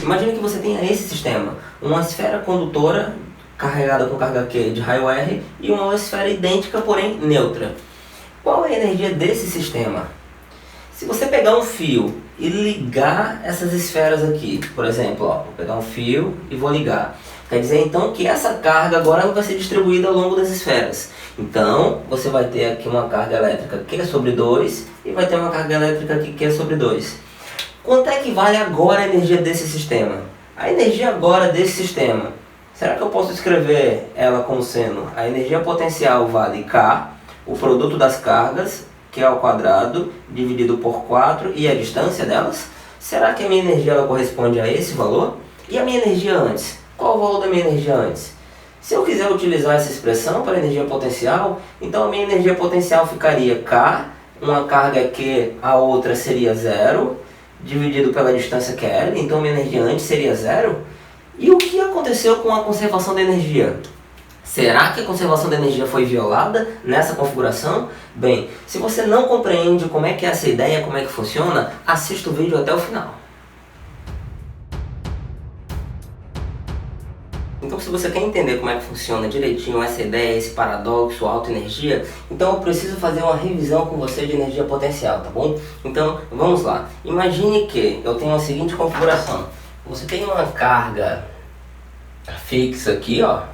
Imagine que você tenha esse sistema, uma esfera condutora carregada com carga Q de raio R e uma esfera idêntica, porém neutra. Qual é a energia desse sistema? Se você pegar um fio e ligar essas esferas aqui, por exemplo, ó, vou pegar um fio e vou ligar. Quer dizer então que essa carga agora vai ser distribuída ao longo das esferas. Então, você vai ter aqui uma carga elétrica Q sobre 2 e vai ter uma carga elétrica aqui Q sobre 2. Quanto é que vale agora a energia desse sistema? A energia agora desse sistema, será que eu posso escrever ela como sendo a energia potencial vale K, o produto das cargas, Q ao quadrado, dividido por 4 e a distância delas? Será que a minha energia ela corresponde a esse valor? E a minha energia antes? Qual o valor da minha energia antes? Se eu quiser utilizar essa expressão para energia potencial, então a minha energia potencial ficaria K, uma carga é Q, a outra seria 0, dividido pela distância que é L, então a minha energia antes seria 0. E o que aconteceu com a conservação da energia? Será que a conservação da energia foi violada nessa configuração? Bem, se você não compreende como é que é essa ideia, como é que funciona, assista o vídeo até o final. Então, se você quer entender como é que funciona direitinho essa ideia, esse paradoxo, alta energia, então eu preciso fazer uma revisão com você de energia potencial, tá bom? Então, vamos lá. Imagine que eu tenho a seguinte configuração. Você tem uma carga fixa aqui, ó.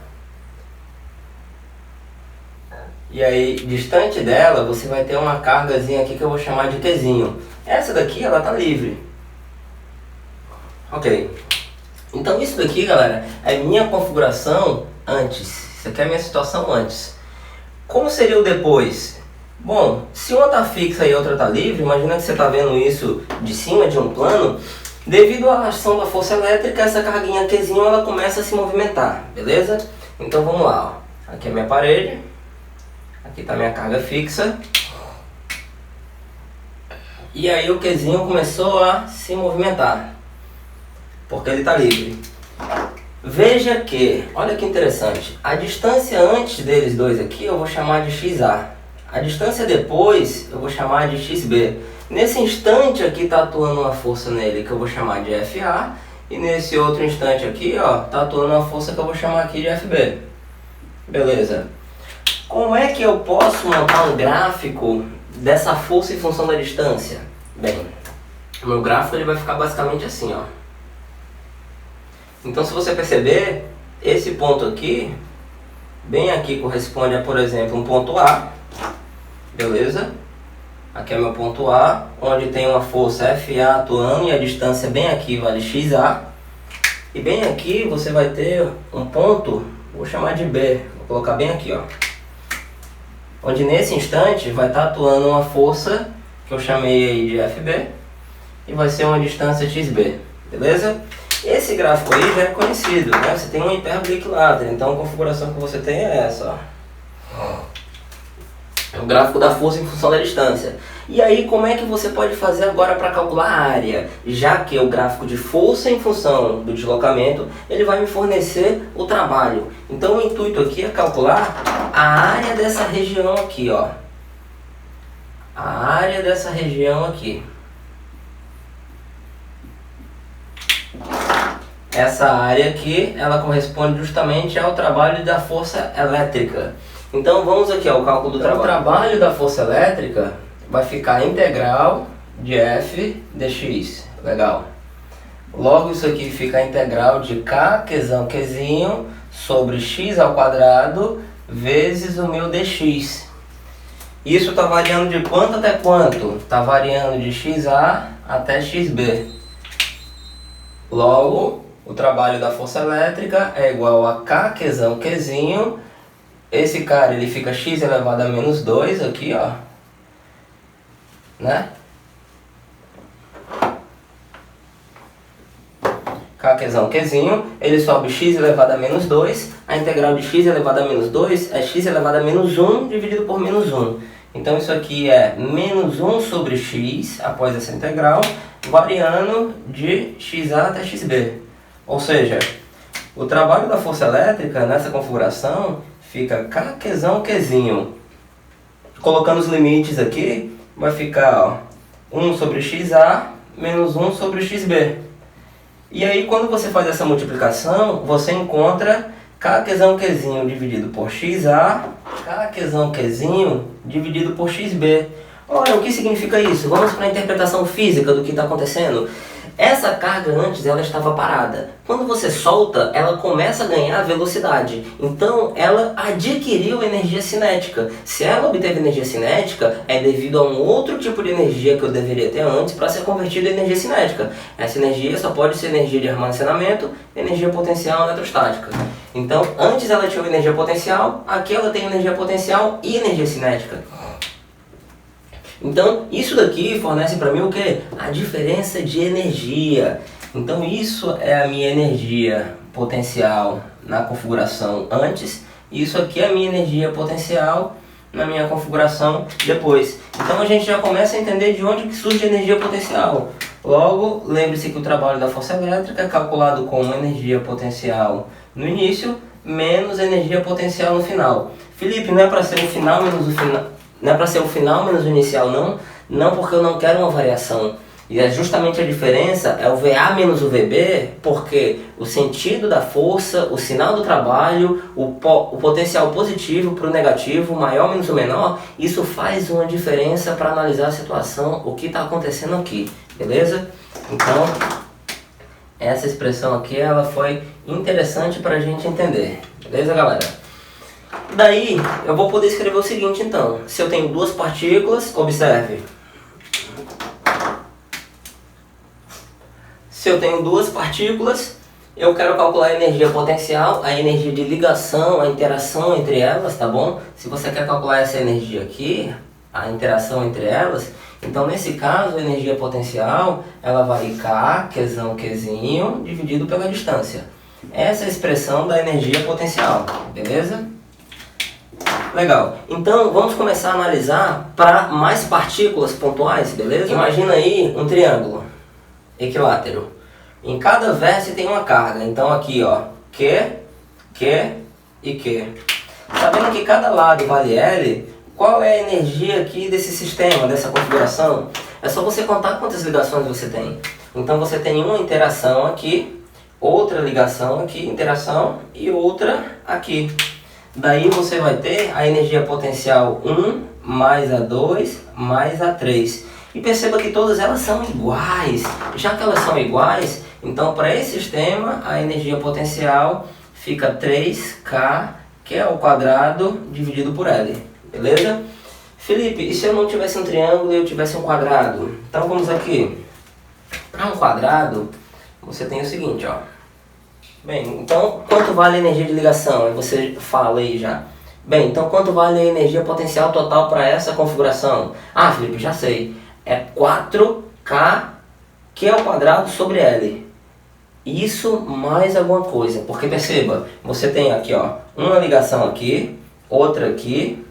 E aí, distante dela, você vai ter uma cargazinha aqui que eu vou chamar de Qzinho. Essa daqui, ela tá livre. Ok. Então isso daqui, galera, é minha configuração antes. Isso aqui é a minha situação antes. Como seria o depois? Bom, se uma está fixa e a outra está livre, imagina que você está vendo isso de cima de um plano. Devido à ação da força elétrica, essa carguinha Qzinho ela começa a se movimentar, beleza? Então vamos lá, ó. Aqui é a minha parede. Aqui está a minha carga fixa. E aí o Qzinho começou a se movimentar, porque ele está livre. Veja que, olha que interessante, a distância antes deles dois aqui eu vou chamar de XA. A distância depois eu vou chamar de XB. Nesse instante aqui está atuando uma força nele que eu vou chamar de FA. E nesse outro instante aqui, ó, está atuando uma força que eu vou chamar aqui de FB. Beleza. Como é que eu posso montar um gráfico dessa força em função da distância? Bem, o meu gráfico ele vai ficar basicamente assim, ó. Então, se você perceber, esse ponto aqui, bem aqui corresponde a, por exemplo, um ponto A, beleza? Aqui é meu ponto A, onde tem uma força FA atuando e a distância bem aqui vale XA. E bem aqui você vai ter um ponto, vou chamar de B, vou colocar bem aqui, ó. Onde nesse instante vai estar atuando uma força, que eu chamei aí de FB, e vai ser uma distância XB, beleza? Esse gráfico aí já é conhecido, né? Você tem um hipérbole equilátero, então a configuração que você tem é essa, ó. É o gráfico da força em função da distância. E aí, como é que você pode fazer agora para calcular a área? Já que o gráfico de força em função do deslocamento, ele vai me fornecer o trabalho. Então o intuito aqui é calcular a área dessa região aqui, ó. A área dessa região aqui. Essa área aqui, ela corresponde justamente ao trabalho da força elétrica. Então vamos aqui ao cálculo do trabalho. O trabalho da força elétrica vai ficar integral de F dx. Legal. Logo isso aqui fica integral de K, Qzinho, sobre x ao quadrado, vezes o meu dx. Isso está variando de quanto até quanto? Está variando de XA até XB. Logo, o trabalho da força elétrica é igual a K, Qzinho. Esse cara ele fica x elevado a menos 2 aqui, ó. Né? Qzinho, ele sobe x elevado a menos 2. A integral de x elevado a menos 2 é x elevado a menos 1 dividido por menos 1. Então isso aqui é menos 1 sobre x, após essa integral, variando de xa até xb. Ou seja, o trabalho da força elétrica nessa configuração fica Qzinho. Colocando os limites aqui, vai ficar ó, 1 sobre xa menos 1 sobre xb. E aí quando você faz essa multiplicação, você encontra Kzão Qzinho dividido por XA, Kzão Qzinho dividido por XB. Ora, o que significa isso? Vamos para a interpretação física do que está acontecendo. Essa carga antes ela estava parada. Quando você solta, ela começa a ganhar velocidade. Então ela adquiriu energia cinética. Se ela obteve energia cinética, é devido a um outro tipo de energia que eu deveria ter antes para ser convertida em energia cinética. Essa energia só pode ser energia de armazenamento, energia potencial eletrostática. Então antes ela tinha energia potencial, aqui ela tem energia potencial e energia cinética. Então, isso daqui fornece para mim o quê? A diferença de energia. Então, isso é a minha energia potencial na configuração antes. E isso aqui é a minha energia potencial na minha configuração depois. Então, a gente já começa a entender de onde que surge a energia potencial. Logo, lembre-se que o trabalho da força elétrica é calculado como energia potencial no início, menos energia potencial no final. Felipe, não é para ser o final menos o final... Não é para ser o final menos o inicial, não. Não, porque eu não quero uma variação. E é justamente a diferença, é o VA menos o VB, porque o sentido da força, o sinal do trabalho, o potencial positivo para o negativo, o maior menos o menor, isso faz uma diferença para analisar a situação, o que está acontecendo aqui, beleza? Então, essa expressão aqui, ela foi interessante para a gente entender, beleza, galera? Daí, eu vou poder escrever o seguinte, então. Se eu tenho duas partículas, observe. Se eu tenho duas partículas, eu quero calcular a energia potencial, a energia de ligação, a interação entre elas, tá bom? Se você quer calcular essa energia aqui, a interação entre elas, então nesse caso, a energia potencial, ela vai Kzão Qzinho dividido pela distância. Essa é a expressão da energia potencial, beleza? Legal, então vamos começar a analisar para mais partículas pontuais, beleza? Imagina aí um triângulo equilátero. Em cada vértice tem uma carga, então aqui ó, Q e Q. Sabendo que cada lado vale L, qual é a energia aqui desse sistema, dessa configuração? É só você contar quantas ligações você tem. Então você tem uma interação aqui, outra ligação aqui, interação e outra aqui. Daí você vai ter a energia potencial 1 mais a 2 mais a 3. E perceba que todas elas são iguais. Já que elas são iguais, então para esse sistema a energia potencial fica 3K, que é o quadrado dividido por L. Beleza? Felipe, e se eu não tivesse um triângulo e eu tivesse um quadrado? Então vamos aqui. Para um quadrado, você tem o seguinte, ó. Bem, então quanto vale a energia de ligação? Aí você fala aí já. Bem, então quanto vale a energia potencial total para essa configuração? Ah, Felipe, já sei. É 4K, que é o quadrado sobre L. Isso mais alguma coisa. Porque perceba, você tem aqui ó, uma ligação aqui, outra aqui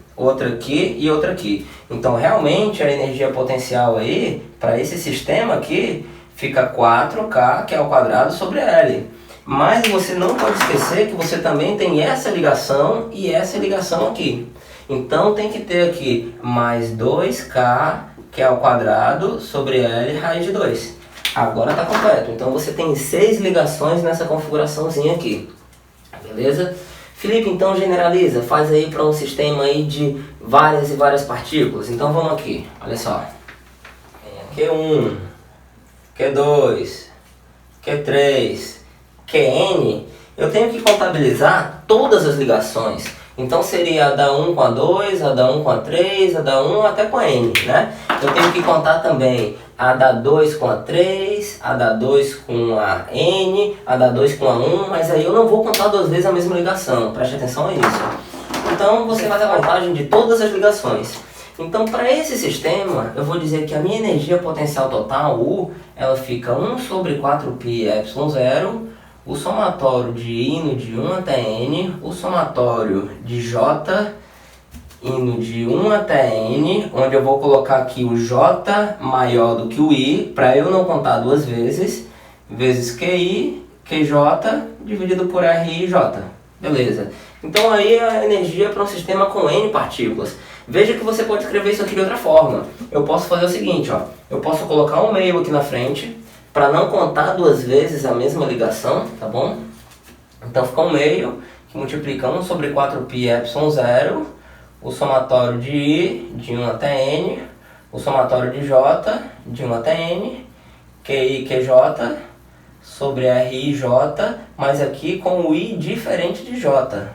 e outra aqui. Então realmente a energia potencial aí, para esse sistema aqui, fica 4K, que é o quadrado sobre L. Mas você não pode esquecer que você também tem essa ligação e essa ligação aqui. Então tem que ter aqui mais 2K, que é o quadrado sobre L raiz de 2. Agora está completo. Então você tem 6 ligações nessa configuraçãozinha aqui. Beleza? Felipe, então generaliza. Faz aí para um sistema aí de várias e várias partículas. Então vamos aqui. Olha só. Q1, Q2, Q3... Qn, eu tenho que contabilizar todas as ligações. Então seria a da 1 com a 2, a da 1 com a 3, a da 1 até com a N, né? Eu tenho que contar também a da 2 com a 3, a da 2 com a N, a da 2 com a 1, mas aí eu não vou contar duas vezes a mesma ligação, preste atenção a isso. Então você faz a contagem de todas as ligações. Então para esse sistema, eu vou dizer que a minha energia potencial total, U, ela fica 1 sobre 4πε0, o somatório de I de 1 até N, o somatório de J indo de 1 até N, onde eu vou colocar aqui o J maior do que o I, para eu não contar duas vezes, vezes QI, QJ, dividido por RIJ. Beleza. Então aí a energia para um sistema com N partículas. Veja que você pode escrever isso aqui de outra forma. Eu posso fazer o seguinte, ó. Eu posso colocar um meio aqui na frente, para não contar duas vezes a mesma ligação, tá bom? Então fica um meio que multiplica 1 sobre 4π ε0, o somatório de I de 1 até N, o somatório de J de 1 até N, QI, QJ, sobre RIJ, mas aqui com o I diferente de J.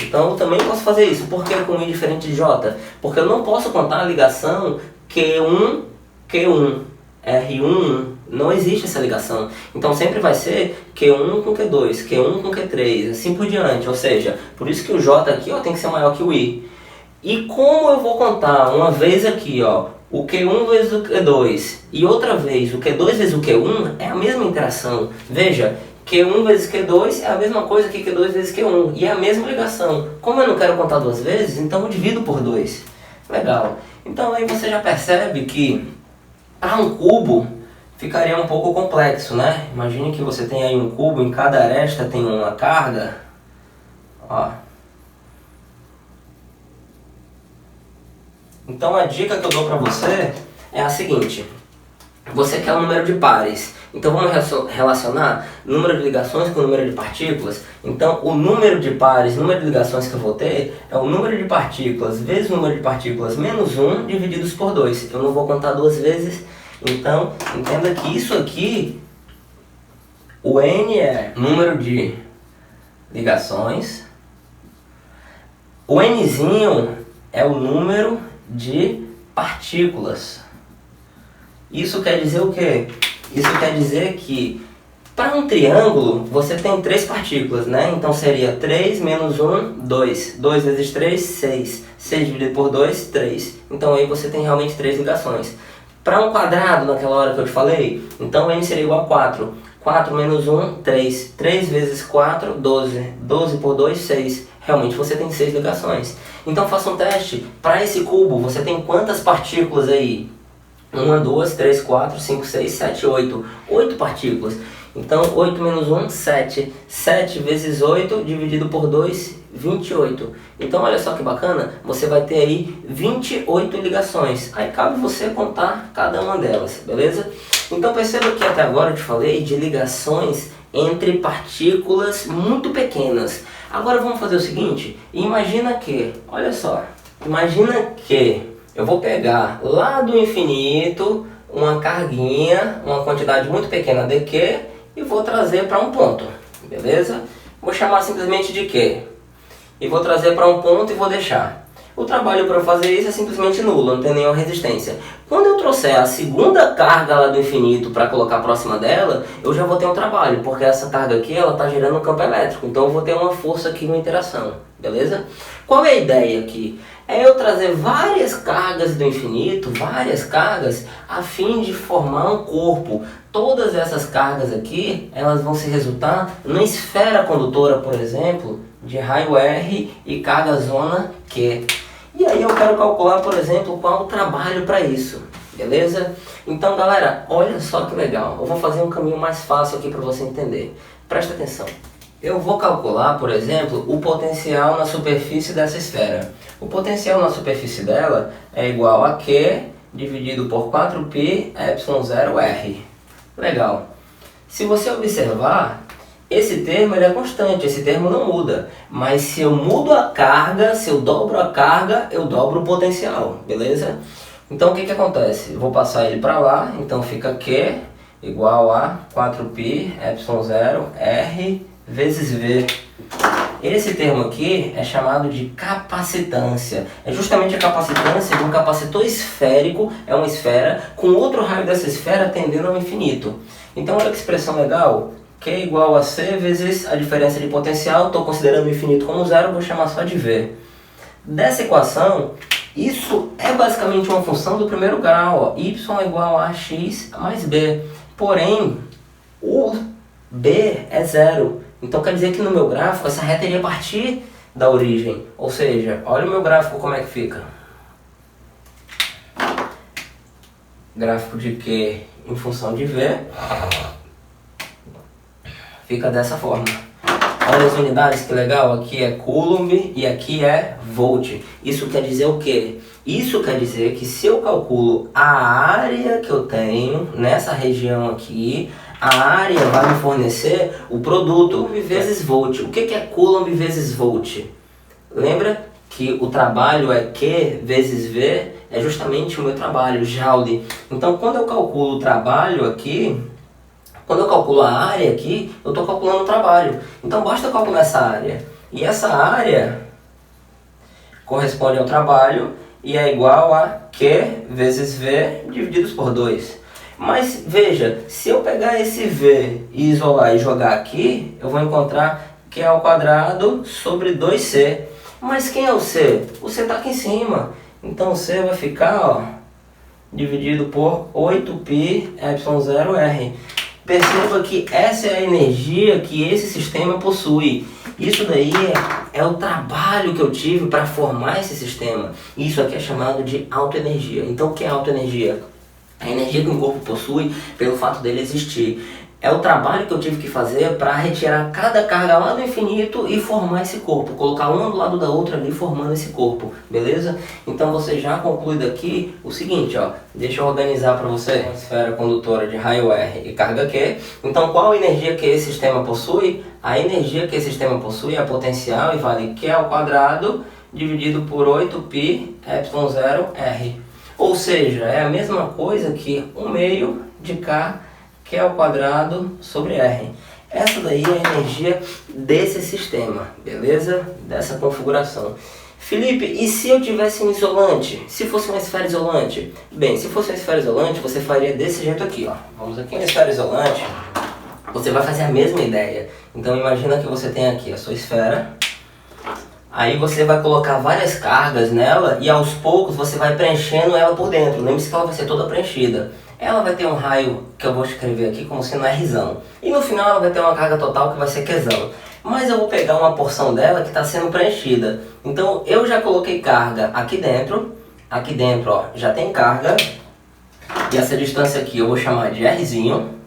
Então eu também posso fazer isso. Por que com I diferente de J? Porque eu não posso contar a ligação Q1, Q1, R1, não existe essa ligação. Então sempre vai ser Q1 com Q2, Q1 com Q3, assim por diante. Ou seja, por isso que o J aqui ó, tem que ser maior que o I. E como eu vou contar uma vez aqui, ó, o Q1 vezes o Q2 e outra vez o Q2 vezes o Q1, é a mesma interação. Veja, Q1 vezes Q2 é a mesma coisa que Q2 vezes Q1 e é a mesma ligação. Como eu não quero contar duas vezes, então eu divido por 2. Legal. Então aí você já percebe que para um cubo ficaria um pouco complexo, né? Imagine que você tem aí um cubo, em cada aresta tem uma carga. Ó. Então a dica que eu dou para você é a seguinte: você quer um número de pares, então vamos relacionar número de ligações com o número de partículas. Então o número de pares, número de ligações que eu vou ter é o número de partículas vezes o número de partículas menos 1 divididos por 2. Eu não vou contar duas vezes, então entenda que isso aqui, o N é número de ligações, o Nzinho é o número de partículas. Isso quer dizer o quê? Isso quer dizer que para um triângulo você tem 3 partículas, né? Então seria 3 menos 1, 2. 2 vezes 3, 6. 6 dividido por 2, 3. Então aí você tem realmente 3 ligações. Para um quadrado, naquela hora que eu te falei, então N seria igual a 4. 4 menos 1, 3. 3 vezes 4, 12. 12 por 2, 6. Realmente você tem 6 ligações. Então faça um teste. Para esse cubo, você tem quantas partículas aí? 1, 2, 3, 4, 5, 6, 7, 8. 8 partículas. Então 8 menos 1, 7. 7 vezes 8 dividido por 2, 28. Então olha só que bacana, você vai ter aí 28 ligações. Aí cabe você contar cada uma delas, beleza? Então perceba que até agora eu te falei de ligações entre partículas muito pequenas. Agora vamos fazer o seguinte, imagina que, olha só, imagina que eu vou pegar lá do infinito uma carguinha, uma quantidade muito pequena de Q e vou trazer para um ponto, beleza? Vou chamar simplesmente de Q e vou trazer para um ponto e vou deixar. O trabalho para fazer isso é simplesmente nulo, não tem nenhuma resistência. Quando eu trouxer a segunda carga lá do infinito para colocar próxima dela, eu já vou ter um trabalho, porque essa carga aqui ela está gerando um campo elétrico, então eu vou ter uma força aqui, uma interação, beleza? Qual é a ideia aqui? É eu trazer várias cargas do infinito, várias cargas, a fim de formar um corpo. Todas essas cargas aqui, elas vão se resultar numa esfera condutora, por exemplo, de raio R e carga zona Q. E aí eu quero calcular, por exemplo, qual o trabalho para isso, beleza? Então galera, olha só que legal, eu vou fazer um caminho mais fácil aqui para você entender. Presta atenção. Eu vou calcular, por exemplo, o potencial na superfície dessa esfera. O potencial na superfície dela é igual a Q dividido por 4π ε0r. Legal. Se você observar, esse termo ele é constante, esse termo não muda. Mas se eu mudo a carga, se eu dobro a carga, eu dobro o potencial, beleza? Então o que acontece? Eu vou passar ele para lá, então fica Q igual a 4π ε0r vezes V. Esse termo aqui é chamado de capacitância. É justamente a capacitância de um capacitor esférico, é uma esfera, com outro raio dessa esfera tendendo ao infinito. Então olha que expressão legal. Q igual a C vezes a diferença de potencial, estou considerando o infinito como zero, vou chamar só de V. Dessa equação, isso é basicamente uma função do primeiro grau, ó. Y igual a x mais B. Porém, o B é zero. Então quer dizer que no meu gráfico essa reta iria partir da origem. Ou seja, olha o meu gráfico como é que fica. Gráfico de Q em função de V fica dessa forma. Olha as unidades, que legal, aqui é Coulomb e aqui é Volt. Isso quer dizer o quê? Isso quer dizer que se eu calculo a área que eu tenho nessa região aqui, a área vai me fornecer o produto Coulomb vezes Volt. O que é Coulomb vezes Volt? Lembra que o trabalho é Q vezes V, é justamente o meu trabalho, Joule. Então quando eu calculo o trabalho aqui, quando eu calculo a área aqui, eu estou calculando o trabalho. Então basta eu calcular essa área. E essa área corresponde ao trabalho e é igual a Q vezes V divididos por 2. Mas veja, se eu pegar esse V e isolar e jogar aqui, eu vou encontrar Q ao quadrado sobre 2C. Mas quem é o C? O C está aqui em cima. Então o C vai ficar, ó, dividido por 8π ε0r. Perceba que essa é a energia que esse sistema possui. Isso daí é o trabalho que eu tive para formar esse sistema. Isso aqui é chamado de autoenergia. Então o que é autoenergia? A energia que um corpo possui pelo fato dele existir. É o trabalho que eu tive que fazer para retirar cada carga lá do infinito e formar esse corpo. Colocar uma do lado da outra ali formando esse corpo, beleza? Então você já conclui daqui o seguinte, ó. Deixa eu organizar para você. Uma esfera condutora de raio R e carga Q. Então qual a energia que esse sistema possui? A energia que esse sistema possui é a potencial e vale Q ao quadrado dividido por 8π ε0r. Ou seja, é a mesma coisa que 1 meio de K Q ao quadrado sobre R. Essa daí é a energia desse sistema, beleza? Dessa configuração. Felipe, e se eu tivesse um isolante? Se fosse uma esfera isolante? Bem, se fosse uma esfera isolante, você faria desse jeito aqui, ó. Vamos aqui na esfera isolante. Você vai fazer a mesma ideia. Então imagina que você tem aqui a sua esfera. Aí você vai colocar várias cargas nela e aos poucos você vai preenchendo ela por dentro. Lembre-se que ela vai ser toda preenchida. Ela vai ter um raio que eu vou escrever aqui como sendo Rzão. E no final ela vai ter uma carga total que vai ser Qzão. Mas eu vou pegar uma porção dela que está sendo preenchida. Então eu já coloquei carga aqui dentro. Aqui dentro, ó, já tem carga. E essa distância aqui eu vou chamar de Rzinho.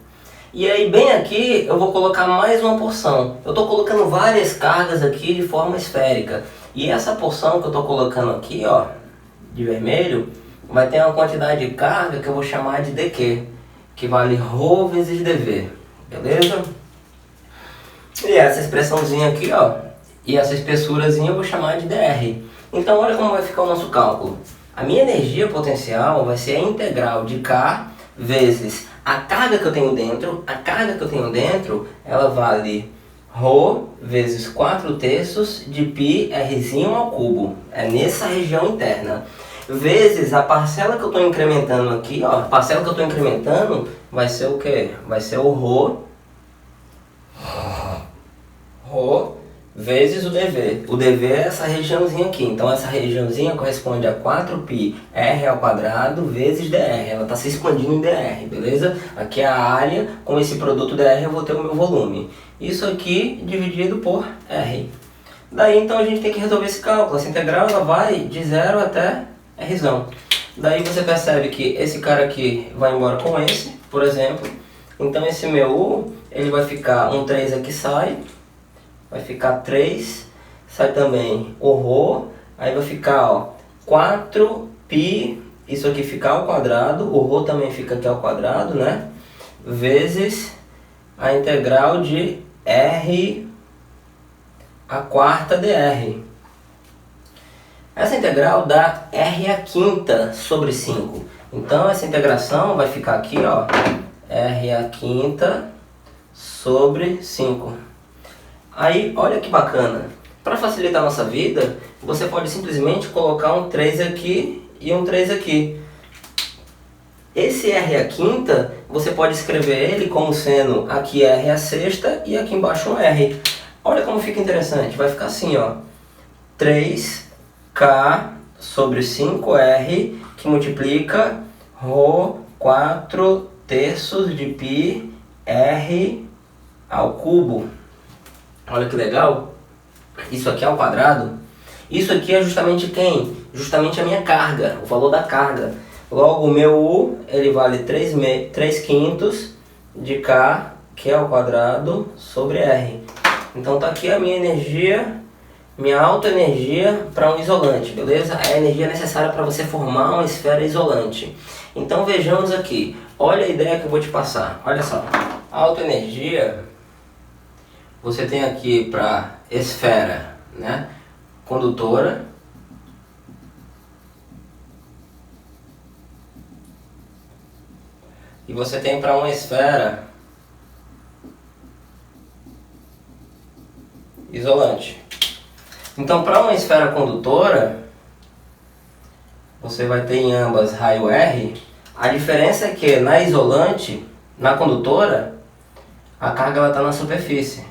E aí bem aqui eu vou colocar mais uma porção. Eu estou colocando várias cargas aqui de forma esférica. E essa porção que eu estou colocando aqui, ó, de vermelho, vai ter uma quantidade de carga que eu vou chamar de dQ, que vale ρ vezes dV, beleza? E essa expressãozinha aqui, ó, e essa espessurazinha eu vou chamar de dr. Então olha como vai ficar o nosso cálculo. A minha energia potencial vai ser a integral de K vezes a carga que eu tenho dentro. A carga que eu tenho dentro, ela vale ρ vezes 4/3 de π Rzinho ao cubo. É nessa região interna. Vezes a parcela que eu estou incrementando aqui, ó, a parcela que eu estou incrementando vai ser o quê? Vai ser o ρ vezes o dV. O dV é essa regiãozinha aqui, então essa regiãozinha corresponde a 4π r ao quadrado vezes dr. Ela está se expandindo em dr, beleza? Aqui é a área, com esse produto dr eu vou ter o meu volume. Isso aqui dividido por r. Daí então a gente tem que resolver esse cálculo. Essa integral ela vai de 0 até Rzão. Daí você percebe que esse cara aqui vai embora com esse, por exemplo. Então esse meu U, ele vai ficar, um 3 aqui sai, vai ficar 3, sai também o ρ, aí vai ficar, ó, 4π, isso aqui fica ao quadrado, o ρ também fica aqui ao quadrado, né? Vezes a integral de R a quarta dr. Essa integral dá R a quinta sobre 5. Então essa integração vai ficar aqui, ó, R a quinta sobre 5. Aí, olha que bacana. Para facilitar a nossa vida, você pode simplesmente colocar um 3 aqui e um 3 aqui. Esse R a quinta, você pode escrever ele como sendo aqui R a sexta e aqui embaixo um R. Olha como fica interessante. Vai ficar assim, ó, 3K sobre 5R, que multiplica ρ 4/3 de π R ao cubo. Olha que legal. Isso aqui é ao quadrado. Isso aqui é justamente quem? Justamente a minha carga, o valor da carga. Logo o meu U, ele vale 3/5 de K, que é ao quadrado, sobre R. Então tá aqui a minha energia, minha autoenergia para um isolante, beleza? É a energia necessária para você formar uma esfera isolante. Então vejamos aqui, olha a ideia que eu vou te passar, olha só. A autoenergia, você tem aqui para esfera, né, condutora. E você tem para uma esfera isolante. Então, para uma esfera condutora, você vai ter em ambas raio R. A diferença é que na isolante, na condutora, a carga está na superfície.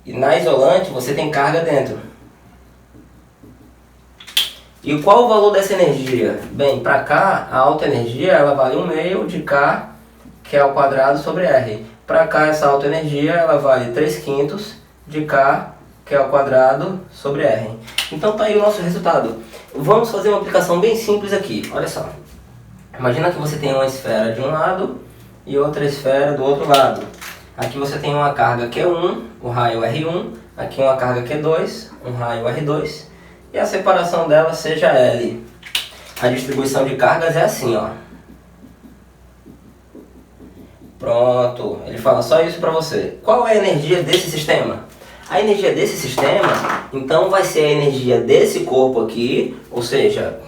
E na isolante, você tem carga dentro. E qual o valor dessa energia? Bem, para cá, a alta energia ela vale 1/2 de K, que é ao quadrado sobre R. Para cá, essa alta energia ela vale 3/5 de K, que é ao quadrado sobre R. Então tá aí o nosso resultado. Vamos fazer uma aplicação bem simples aqui. Olha só. Imagina que você tem uma esfera de um lado e outra esfera do outro lado. Aqui você tem uma carga Q1, o raio R1. Aqui uma carga Q2, um raio R2. E a separação dela seja L. A distribuição de cargas é assim, ó. Pronto, ele fala só isso para você. Qual é a energia desse sistema? A energia desse sistema, então, vai ser a energia desse corpo aqui, ou seja,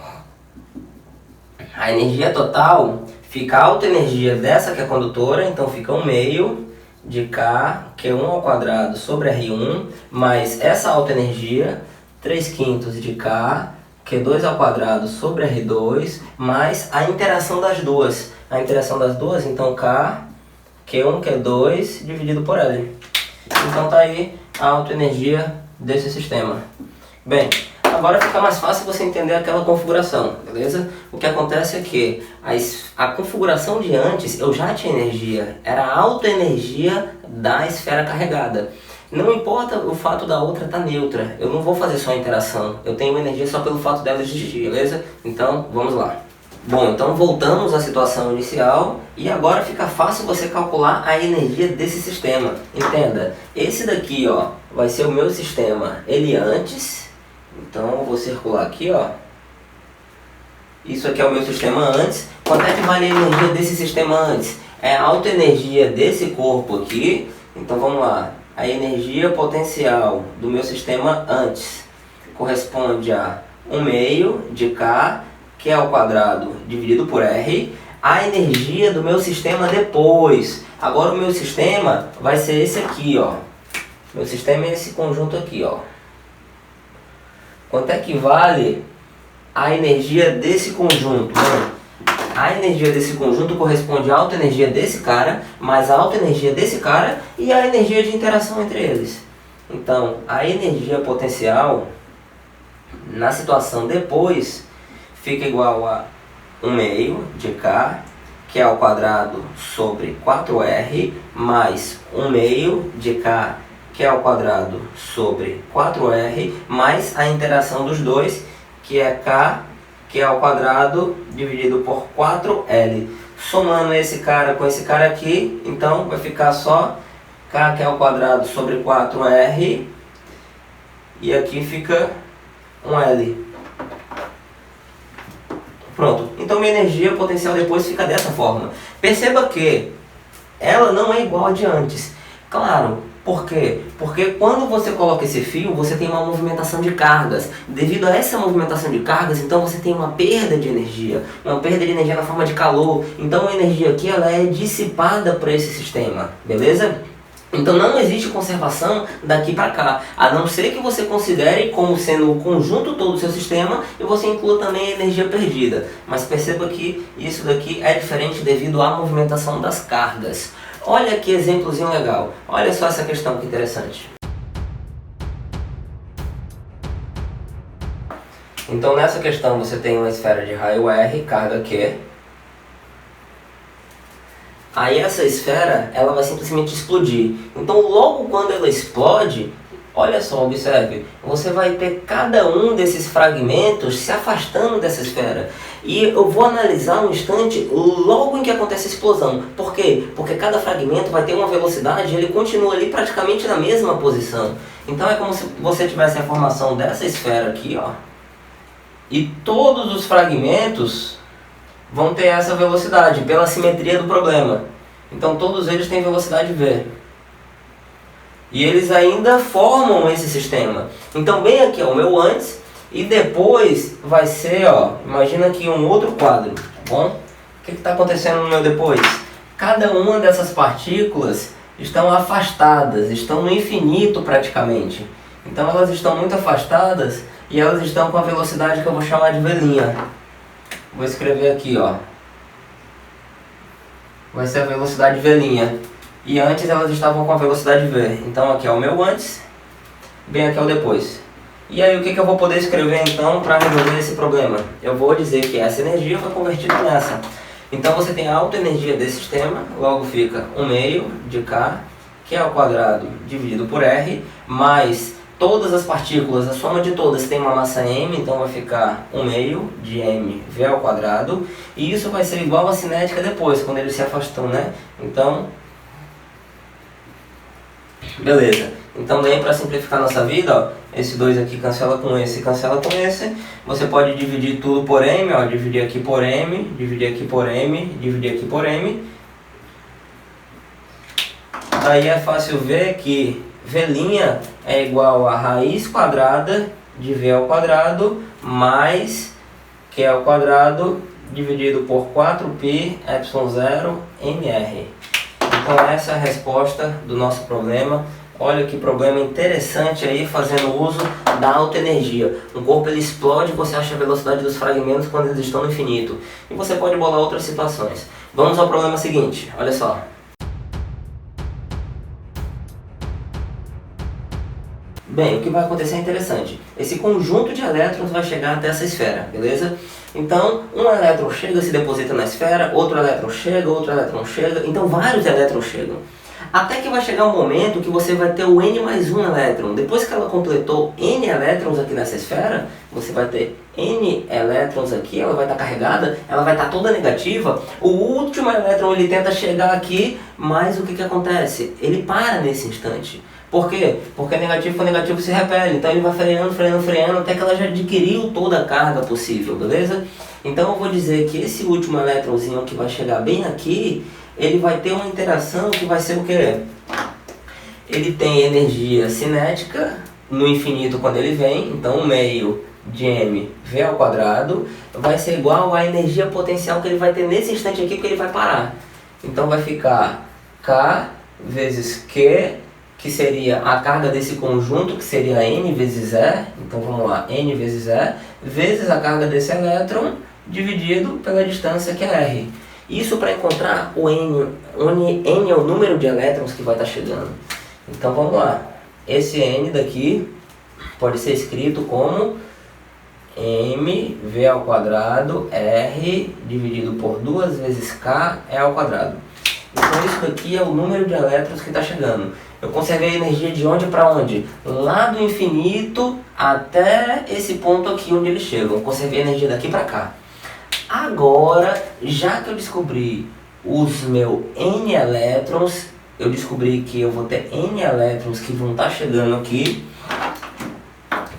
a energia total fica a alta energia dessa que é condutora, então fica 1/2 de K, Q1 ao quadrado sobre R1, mais essa alta energia, 3/5 de K, Q2 ao quadrado sobre R2, mais a interação das duas. A interação das duas, então K, Q1, Q2 dividido por L. Então tá aí a autoenergia desse sistema. Bem, agora fica mais fácil você entender aquela configuração, beleza? O que acontece é que a configuração de antes eu já tinha energia, era a autoenergia da esfera carregada. Não importa o fato da outra estar neutra, eu não vou fazer só a interação, eu tenho energia só pelo fato dela existir, beleza? Então, vamos lá. Bom, então voltamos à situação inicial e agora fica fácil você calcular a energia desse sistema. Entenda, esse daqui, ó, vai ser o meu sistema, ele antes, então eu vou circular aqui, ó. Isso aqui é o meu sistema antes. Quanto é que vale a energia desse sistema antes? É a autoenergia desse corpo aqui, então vamos lá. A energia potencial do meu sistema antes corresponde a 1/2 de K, que é ao quadrado dividido por R. A energia do meu sistema depois. Agora o meu sistema vai ser esse aqui, ó. Meu sistema é esse conjunto aqui, ó. Quanto é que vale a energia desse conjunto? A energia desse conjunto corresponde à alta energia desse cara, mais a alta energia desse cara e a energia de interação entre eles. Então, a energia potencial na situação depois fica igual a 1/2 de K, que é ao quadrado sobre 4R, mais 1/2 de K, que é ao quadrado sobre 4R, mais a interação dos dois, que é K, que é ao quadrado dividido por 4L. Somando esse cara com esse cara aqui, então vai ficar só K, que é ao quadrado sobre 4R, e aqui fica um L. Pronto, então minha energia potencial depois fica dessa forma. Perceba que ela não é igual a de antes. Claro, por quê? Porque quando você coloca esse fio, você tem uma movimentação de cargas. Devido a essa movimentação de cargas, então você tem uma perda de energia. Uma perda de energia na forma de calor. Então a energia aqui ela é dissipada para esse sistema, beleza? Então não existe conservação daqui para cá, a não ser que você considere como sendo o conjunto todo do seu sistema e você inclua também a energia perdida. Mas perceba que isso daqui é diferente devido à movimentação das cargas. Olha que exemplozinho legal, olha só essa questão que interessante. Então nessa questão você tem uma esfera de raio R, carga Q. Aí essa esfera, ela vai simplesmente explodir. Então logo quando ela explode, Olha só, observe, você vai ter cada um desses fragmentos se afastando dessa esfera. E eu vou analisar um instante logo em que acontece a explosão. Por quê? Porque cada fragmento vai ter uma velocidade e ele continua ali praticamente na mesma posição. Então é como se você tivesse a formação dessa esfera aqui, ó. E todos os fragmentos vão ter essa velocidade pela simetria do problema. Então todos eles têm velocidade v. E eles ainda formam esse sistema. Então bem aqui é o meu antes e depois vai ser, ó, imagina aqui um outro quadro, tá bom? O que está acontecendo no meu depois? Cada uma dessas partículas estão afastadas, estão no infinito praticamente. Então elas estão muito afastadas e elas estão com a velocidade que eu vou chamar de v'. Vou escrever aqui, ó. Vai ser a velocidade v'. E antes elas estavam com a velocidade v. Então aqui é o meu antes, bem aqui é o depois. E aí o que eu vou poder escrever então para resolver esse problema? Eu vou dizer que essa energia foi convertida nessa. Então você tem a autoenergia desse sistema, logo fica 1 meio de K, que é ao quadrado dividido por R, mais todas as partículas, a soma de todas tem uma massa m, então vai ficar 1 meio de mv ao quadrado. E isso vai ser igual à cinética depois, quando eles se afastam, né? Então, beleza. Então daí para simplificar nossa vida, ó, esse 2 aqui cancela com esse, cancela com esse. Você pode dividir tudo por m, ó, dividir aqui por m, dividir aqui por m, dividir aqui por m. Daí é fácil ver que v' é igual a raiz quadrada de v ao quadrado mais q ao quadrado dividido por 4π ε0 mr. Então essa é a resposta do nosso problema. Olha que problema interessante aí, fazendo uso da autoenergia. Um corpo ele explode e você acha a velocidade dos fragmentos quando eles estão no infinito. E você pode bolar outras situações. Vamos ao problema seguinte, olha só. Bem, o que vai acontecer é interessante. Esse conjunto de elétrons vai chegar até essa esfera, beleza? Então, um elétron chega, se deposita na esfera, outro elétron chega, então vários elétrons chegam. Até que vai chegar um momento que você vai ter o n mais 1 elétron. Depois que ela completou n elétrons aqui nessa esfera, você vai ter n elétrons aqui, ela vai estar carregada, ela vai estar toda negativa. O último elétron ele tenta chegar aqui, mas o que acontece? Ele para nesse instante. Por quê? Porque negativo com negativo se repele, então ele vai freando, até que ela já adquiriu toda a carga possível, beleza? Então eu vou dizer que esse último elétronzinho que vai chegar bem aqui, ele vai ter uma interação que vai ser o quê? Ele tem energia cinética no infinito quando ele vem, então 1 meio de mv ao quadrado vai ser igual à energia potencial que ele vai ter nesse instante aqui, porque ele vai parar. Então vai ficar K vezes Q, que seria a carga desse conjunto, que seria n vezes E, então vamos lá, n vezes E, vezes a carga desse elétron, dividido pela distância que é R. Isso para encontrar o n é o número de elétrons que vai estar chegando. Então vamos lá, esse n daqui pode ser escrito como mv ao quadrado R dividido por 2 vezes K é ao quadrado. Então isso aqui é o número de elétrons que está chegando. Eu conservei a energia de onde para onde? Lá do infinito até esse ponto aqui onde eles chegam. Eu conservei a energia daqui para cá. Agora, já que eu descobri os meus n elétrons, eu descobri que eu vou ter n elétrons que vão estar chegando aqui,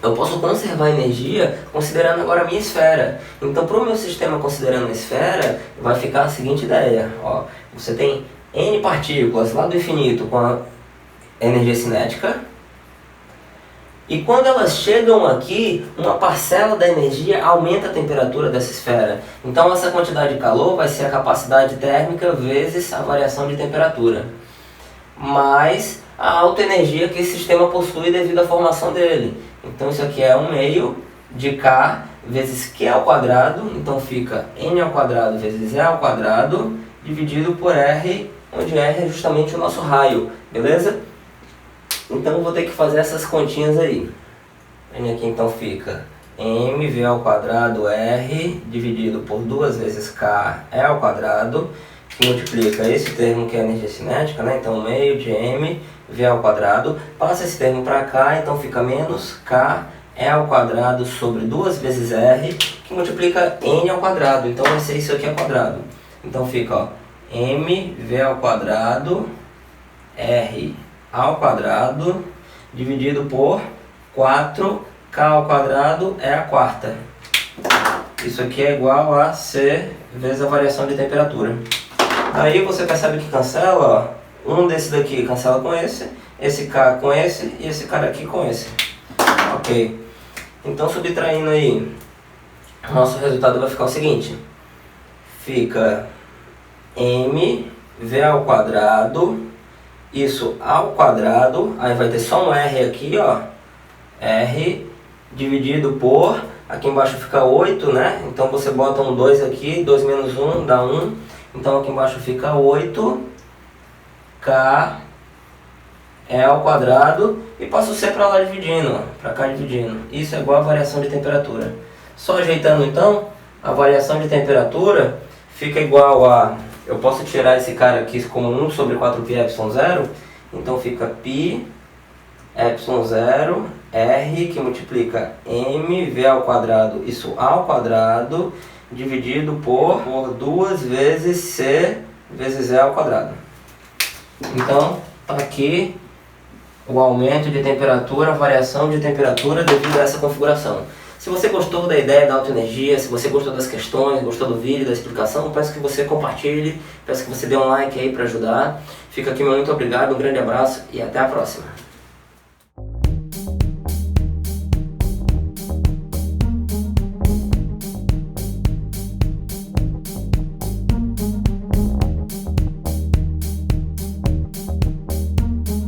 eu posso conservar a energia considerando agora a minha esfera. Então, para o meu sistema considerando a esfera, vai ficar a seguinte ideia. Ó, você tem n partículas lá do infinito com a energia cinética. E quando elas chegam aqui, uma parcela da energia aumenta a temperatura dessa esfera. Então essa quantidade de calor vai ser a capacidade térmica vezes a variação de temperatura. Mais a alta energia que esse sistema possui devido à formação dele. Então isso aqui é 1 meio de K vezes Q ao quadrado. Então fica n ao quadrado vezes E ao quadrado dividido por R, onde R é justamente o nosso raio, beleza? Então eu vou ter que fazer essas continhas aí. Aqui então fica mv ao quadrado R dividido por 2 vezes K é ao quadrado. que multiplica esse termo que é a energia cinética, né? Então meio de mv ao quadrado, passa esse termo para cá, então fica menos k E ao quadrado sobre 2 vezes R, que multiplica N ao quadrado, então vai ser isso aqui ao quadrado. Então fica, ó, mv ao quadrado, R ao quadrado, dividido por 4k ao quadrado é a quarta. Isso aqui é igual a C vezes a variação de temperatura. Aí você percebe que cancela, ó, um desses daqui cancela com esse K com esse e esse cara aqui com esse. Ok. Então, subtraindo aí, nosso resultado vai ficar o seguinte. Fica mv ao quadrado, isso ao quadrado, aí vai ter só um R aqui, ó. R dividido por, aqui embaixo fica 8, né? Então você bota um 2 aqui, 2 menos 1 dá 1. Então aqui embaixo fica 8, K E ao quadrado, e passa o C para lá dividindo, para cá dividindo. Isso é igual a variação de temperatura. Só ajeitando então, a variação de temperatura fica igual a... Eu posso tirar esse cara aqui como 1 sobre 4πε0, então fica πε0 R, que multiplica mv ao quadrado, isso ao quadrado, dividido por 2 vezes C vezes E ao quadrado. Então, tá aqui o aumento de temperatura, a variação de temperatura devido a essa configuração. Se você gostou da ideia da autoenergia, se você gostou das questões, gostou do vídeo, da explicação, peço que você compartilhe, peço que você dê um like aí para ajudar. Fica aqui meu muito obrigado, um grande abraço e até a próxima.